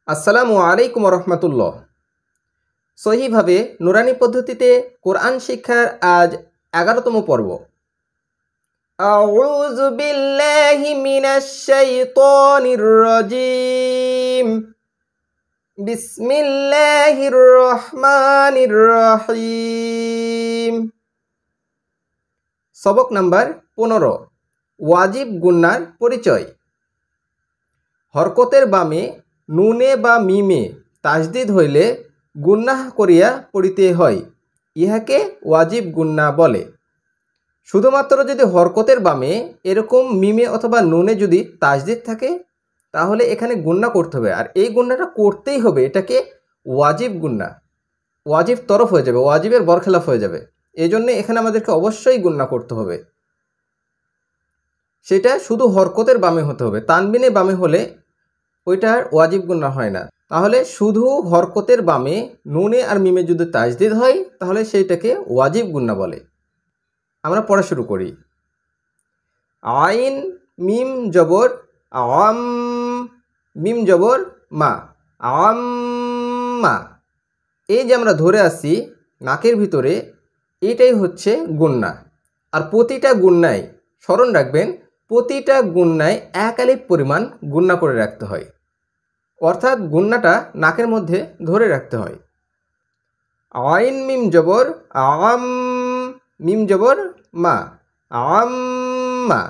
আসসালামু আলাইকুম রহমতুল্লাহ। সহিভাবে নুরানি পদ্ধতিতে কোরআন শিক্ষার আজ 11তম পর্ব। আউযু বিল্লাহি মিনাশ শাইতানির রাজিম। বিসমিল্লাহির রহমানির রহিম। সবক নাম্বার 15, ওয়াজিব গুন্নার পরিচয়। হরকতের বামে নুনে বা মিমে তাজদিদ হইলে গুন্নাহ করিয়া পড়িতে হয়, ইহাকে ওয়াজিব গুন্না বলে। শুধুমাত্র যদি হরকতের বামে এরকম মিমে অথবা নুনে যদি তাজদিদ থাকে তাহলে এখানে গুন্না করতে হবে, আর এই গুন্নাটা করতেই হবে। এটাকে ওয়াজিব গুন্না, ওয়াজিব তরফ হয়ে যাবে, ওয়াজিবের বরখেলাফ হয়ে যাবে। এই জন্যে এখানে আমাদেরকে অবশ্যই গুন্না করতে হবে। সেটা শুধু হরকতের বামে হতে হবে, তানবিনে বামে হলে ওইটার ওয়াজিব গুন্না হয় না। তাহলে শুধু হরকতের বামে নুনে আর মিমে যদি তাজদিদ হয় তাহলে সেইটাকে ওয়াজিব গুন্না বলে। আমরা পড়া শুরু করি। আইন মিম জবর আম, মিম জবর মা, আম্মা। এই যে আমরা ধরে আসছি নাকের ভিতরে, এইটাই হচ্ছে গুন্না। আর প্রতিটা গুন্নায় স্মরণ রাখবেন, প্রতিটা গুন্নায় 1 আলিফ পরিমাণ গুন্না করে রাখতে হয়, অর্থাৎ গুন্নাটা নাকের মধ্যে ধরে রাখতে হয়। আইন মিম জবর আম, মিম জবর মা, আম্মা।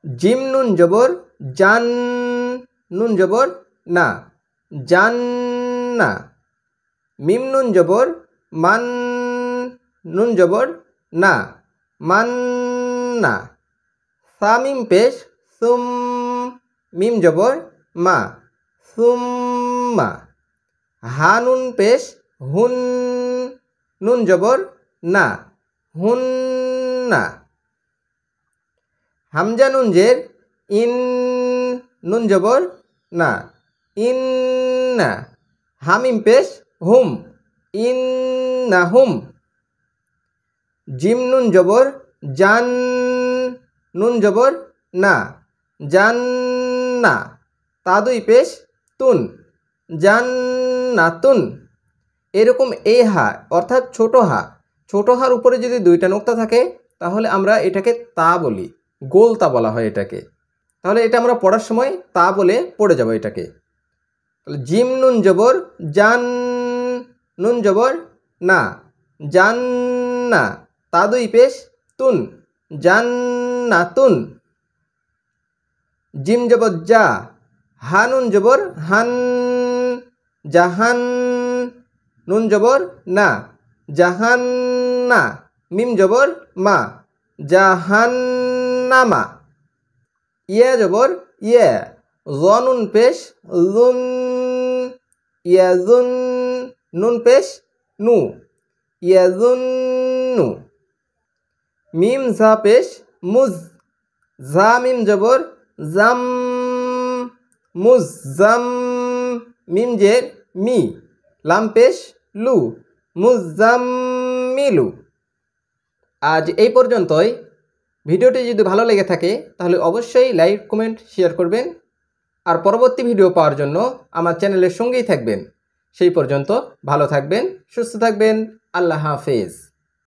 জিম নুন জবর জান, নুন জবর না, জান্না। মিম নুন জবর মান, নুন জবর না, মান্না। সা মিম পেশ সুম, মিম জবর মা, সুম্মা। হা নুন পেশ হুন, নুন জবর না, হুন্না। হামজা নুন জের ইন, নুন জবর না, ইন্না। হামিম পেশ হুম, ইন্না হুম। জিম নুন জবর জান, নুন জবর না, জান্না। তাদুই পেশ তুন, জান্নাতুন। এরকম এই হা অর্থাৎ ছোট হা, ছোট হার উপরে যদি 2টা নোক্তা থাকে তাহলে আমরা এটাকে তা বলি, গোল তা বলা হয় এটাকে। তাহলে এটা আমরা পড়ার সময় তা বলে পড়ে যাব এটাকে। তাহলে জিম নুন জবর জান, নুন জবর না, জান্না। তাদুই পেশ তুন, জান্নাতুন। জিম জবর যা, হা নুন জবর হান, জাহান। নুন জবর না, জাহান্না। মিম জবর মা, জাহান্নামা। ইয়া জবর ইয়া, নুন পেশ লুন, ইয়াজুন। নুন পেশ নু, ইয়াজুন্নু। মিম ঝা পেশ মুজ, ঝা মিম জবর জাম, মুজাম। মিম জের মি, লাম পেশ লু, মুজাম্মিলু। আজ এই পর্যন্তই। ভিডিওটি যদি ভালো লেগে থাকে তাহলে অবশ্যই লাইক, কমেন্ট, শেয়ার করবেন। আর পরবর্তী ভিডিও পাওয়ার জন্য আমার চ্যানেলের সঙ্গেই থাকবেন। সেই পর্যন্ত ভালো থাকবেন, সুস্থ থাকবেন। আল্লাহ হাফেজ।